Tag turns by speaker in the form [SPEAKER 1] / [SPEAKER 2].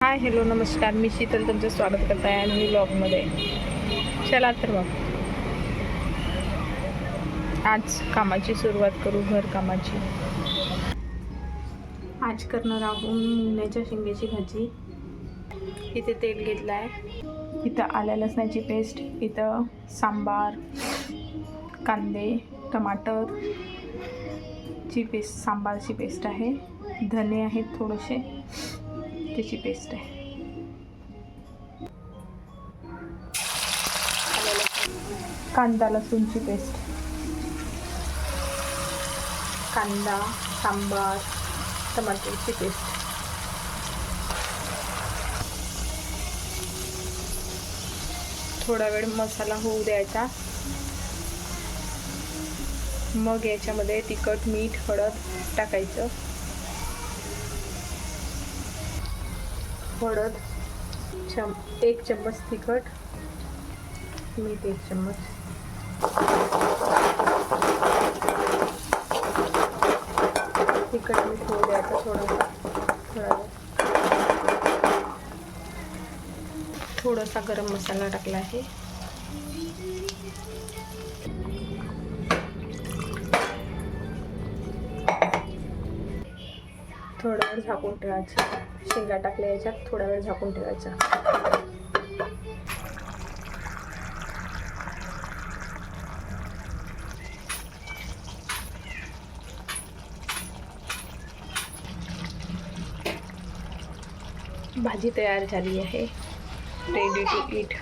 [SPEAKER 1] Hi hello नमस्कार, मी शीतल तुमचं स्वागत करत आहे आणि ब्लॉगमध्ये. चला तर मग आज कामाची सुरुवात करू, घर कामाची. आज करणार आहोत मुंगण्याच्या शेंगाची भाजी. इथे तेल घेतलं आहे, इथं आल्या लसणाची पेस्ट, इथं सांबार, कांदे, टमाटर ची पेस्ट, सांबारची पेस्ट आहे, धने आहेत थोडेसे, त्याची पेस्ट आहे. कांदा लसूणची पेस्ट, कांदा, सांबार, टमाटरची पेस्ट. थोडा वेळ मसाला होऊ द्यायचा. मग याच्यामध्ये तिखट, मीठ, हळद टाकायचं. हळद 1 चम्मच, तिखट, मीठ 1 चम्मच. तिखट मीठ होऊ द्यायचं थोडासा गरम मसाला टाकला आहे. थोडा वेळ झाकून ठेवायचं. शेंगा टाकल्या याच्यात थोडा वेळ झाकून ठेवायचा. भाजी तयार झाली आहे, रेडी टू ईट.